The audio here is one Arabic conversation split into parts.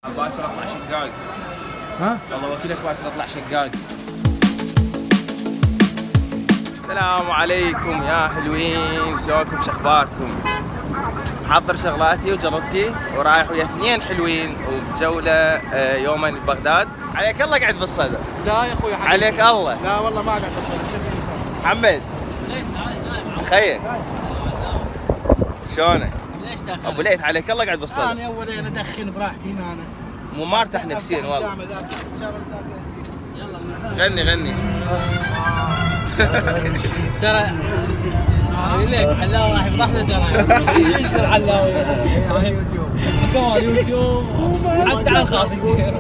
باكر اطلع شقاق. ها؟ الله وكيلك باكر اطلع شقاق. السلام عليكم يا حلوين، شلونكم شخباركم؟ محضر شغلاتي وجرتي ورايح ويا اثنين حلوين وبجولة يوما ببغداد. عليك الله قاعد بالصدر. لا يا اخوي حبيبي. عليك الله. لا والله ما قاعد بصير. محمد خير شلونك؟ ليش داخل؟ ابو ليث عليك الله قاعد بالصدر. انا اول ادخن براحتي هنا انا. مو مرتاح نفسيا والله. يلا غني ترى اقول لك علاوي راح يفضحنا ترى. يشتغل علاوي على يوتيوب كمان يوتيوب حتى على الخاص يصير.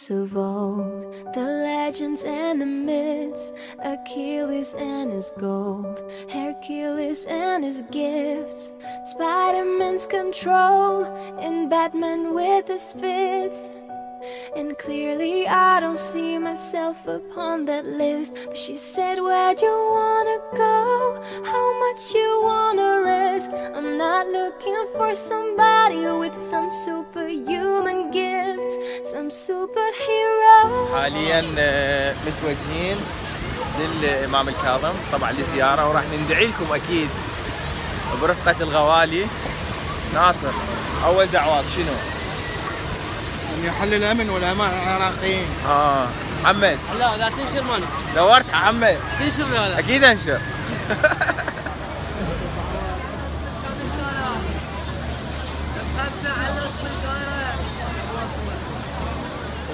Of old, the legends and the myths, Achilles and his gold, Hercules and his gifts, Spider-Man's control, and Batman with his fits. And clearly I don't see myself upon that list. But she said, where'd you wanna go? How much you wanna risk? I'm not looking for somebody with some superhuman gifts, some superhero. حاليا متوجهين للإمام الكاظم طبعا لزيارة، وراح ندعي لكم أكيد برفقة الغوالي. ناصر أول دعوات شنو؟ ان يحل الامن والامان العراقيين. محمد لا تنشر ماني دورت محمد تنشر ولا أكيد أنشر.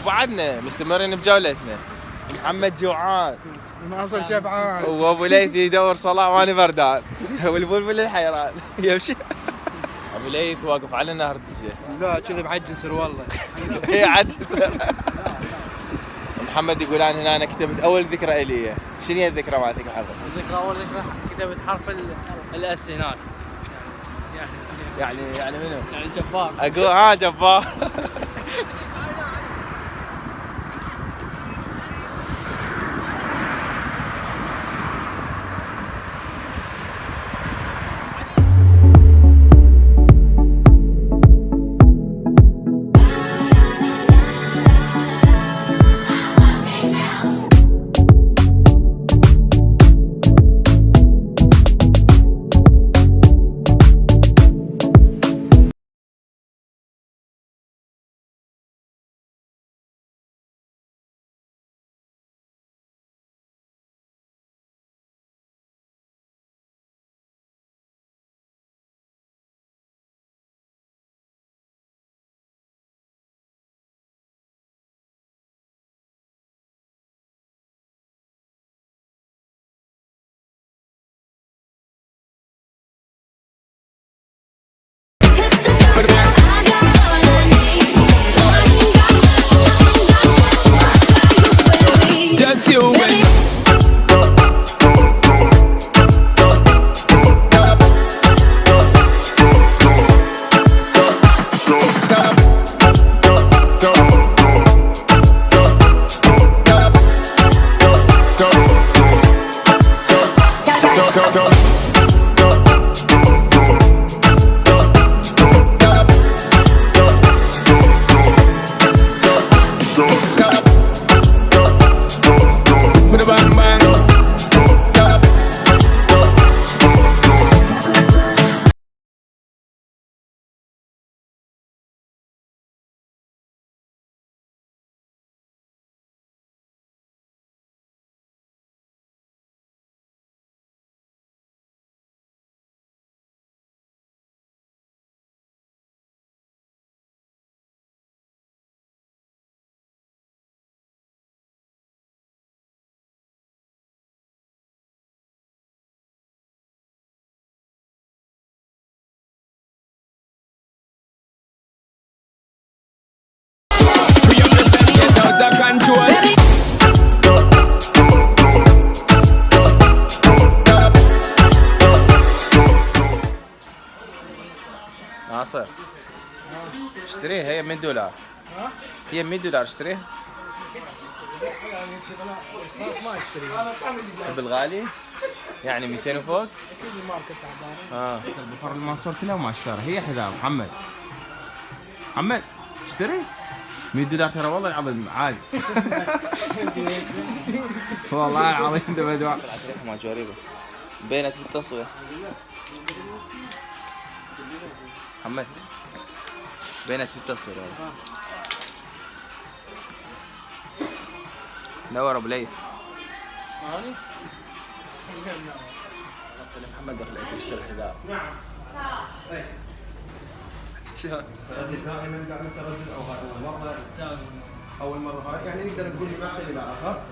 وبعدنا مستمرين بجولتنا. محمد جوعان ناصر شبعان وابو ليث يدور صلاة واني بردان والبلبل الحيران يمشي. ابو ليث واقف على نهر دجلة. لا كذب عجسر والله. هي عجز. محمد يقول انا هنا كتبت اول ذكرى الي. شنو هي الذكرى مالتك حضر؟ الذكرى اول ذكرى كتبت حرف الاس هناك. يعني منو؟ يعني جبار. اقول جبار. اشتريها هي $100. ها؟ هي $100 اشتريها. يعني خلاص ما اشتري. تحب الغالي؟ يعني 200 وفوق؟ اكيد الماركة تعبانة. البفر المنصور كلها وما اشترى. هي حذاء محمد. محمد اشتري $100 ترى والله العظيم عادي. والله العظيم ده بدوع. ما جريبه بينت بالتصوير. محمد بينت في التصوير. نور ابو ليث. محمد دخل يشتري حذاء. تردد دائما دائما تردد اول مره هاي يعني نقدر نقول ما الى اخر.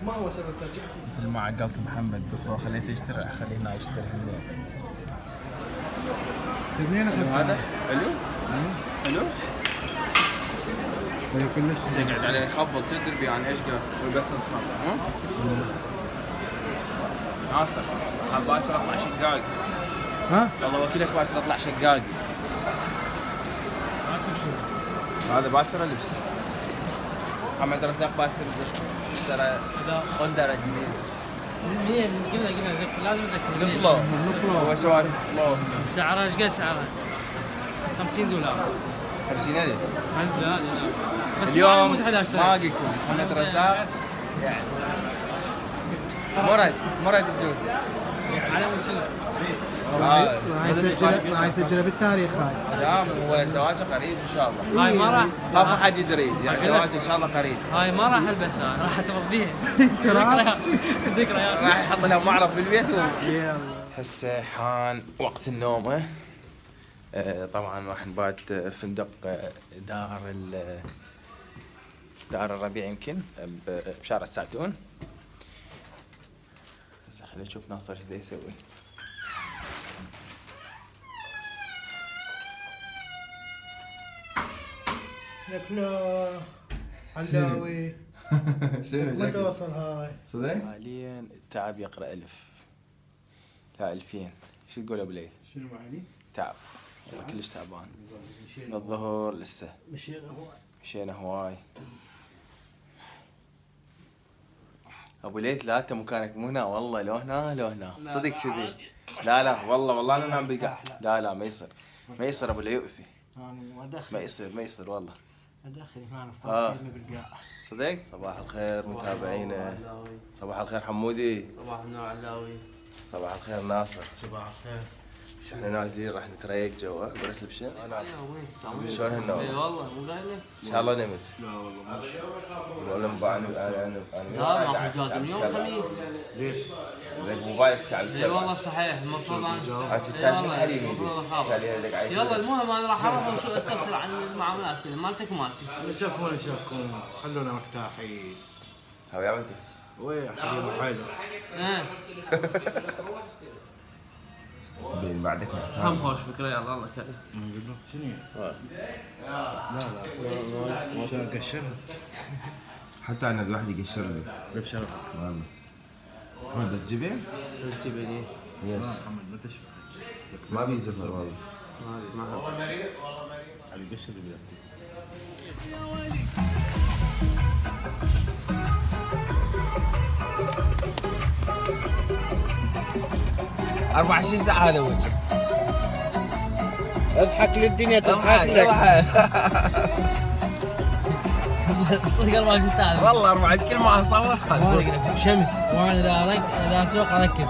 ما هو سبب ترجيح؟ مثل ما عقلت محمد قلت له خليته يشتري خلينا يشتري اثنين هذا حلو حلو كلش يقعد عليه يخبل تدري يعني ايش قال بس اسمع ناصر باكر اطلع شقاق. ها؟ والله وكيلك باكر اطلع شقاق. هذا باكر لبسه. محمد رزاق باكر بس اشترى قندرة جديدة. قلنا لازم نذكر. الفلو هو سوالف الفلو. سعرها ايش قد سعرها؟ $50. 50,000 لا بس اليوم ما ما قلتكم محمد رزاق يعني مرد الجوز على مود شنو؟ راح يسجلها بالتاريخ هاي. لا هو زواجه قريب ان شاء الله. هاي ما راح ما حد يدري يعني زواجه ان شاء الله قريب. هاي ما راح البسها راح ترضيها. ذكريات راح يحط لها معرض بالبيت هسه حان وقت النوم. طبعا راح نبات فندق دار الربيع يمكن بشارع السعدون. هسه خلينا نشوف ناصر ايش دا يسوي. لكنا علاوي ما توصل هاي صدق؟ حاليا التعب يقرأ 1000 لا 2000. شو تقول ابو ليث؟ شنو معلي؟ تعب والله كلش تعبان من الظهر لسه مشينا هواي. ابو ليث لا انت مكانك مو هنا والله لو هنا صدق كذي. لا والله انا نام بالقاع. لا ما يصير ابو ليث ما يصير والله ادخل هنا فاضي بالقاع. صدق. صباح الخير متابعينا. صباح الخير حمودي. صباح النور علاوي. صباح الخير ناصر. صباح الخير. احنا نازلين راح نتريق جوا بريسبشن. شلون النوم؟ اي والله مو قايل لك. ان شاء الله نمت. لا والله مش والله مباني لا ما اجازه من يوم الخميس. ليش؟ موبايلك الساعة اي والله صحيح المفروض انا كان حريمي يلا المهم انا راح اروح وشو استفسر عن المعاملات كلها مالتك ومالتي. شافكم خلونا مرتاحين. هو يا بنتي وين حبيبي حلو. بين بعدك هم حسام خوش فكره يلا الله كريم. شنو؟ لا ما قشرها. حتى انا الواحد يقشر لي بشرفك. والله محمد بس جبن بس جبني. محمد ما تشبه ما بيزفر والله. ما على قشر اللي بيحكي. 24 ساعة هذا وجه. اضحك للدنيا تضحك لك. صدق 24 ساعة والله 4 كل ما اصور شمس وانا اذا اسوق اركز.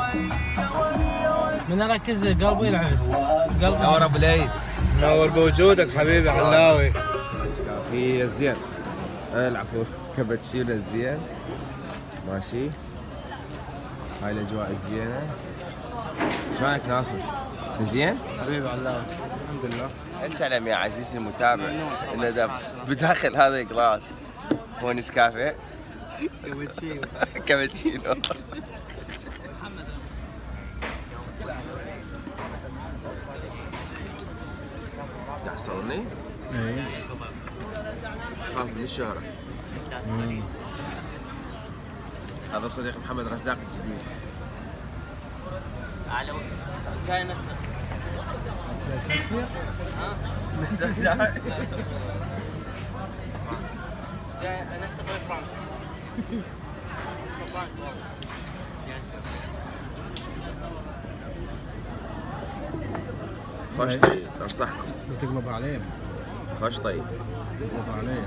من اركز قلبي يلعب. نور ابو ليث. نور بوجودك حبيبي علاوي. في الزين العفو كابتشينو الزين ماشي. هاي الاجواء الزينة. شلونك ناصر؟ زين؟ حبيبي علاوي الحمد لله. انت علم يا عزيزي المتابع ان بداخل هذا الجلاس هو نسكافيه كابتشينو. يحصلني؟ اي خاف من الشهرة. هذا صديق محمد رزاق الجديد. جاي نسخ. تنسيق جاي انسق فرانك اسمه فرانك والله. خوش طيب انصحكم. بتقلب عليه. خوش طيب. تقلب عليه.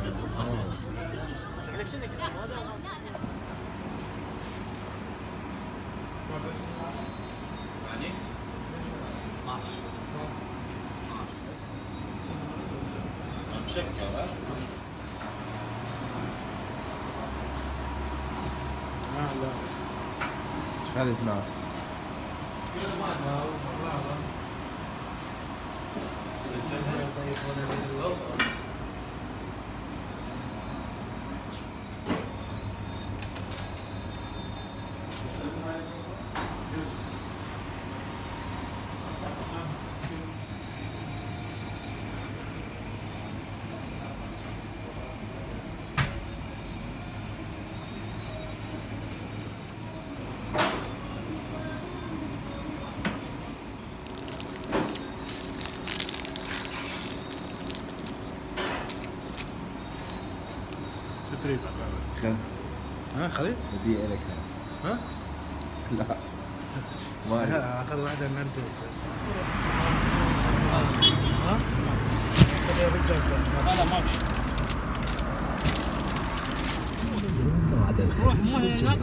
خالد ناس. شو تريد؟ ها خذيت؟ هدية لك. ها؟ لا ما لا اخذ واحدة نرجس بس. ها؟ خذ يا رجال. لا ماكش. روح مو هناك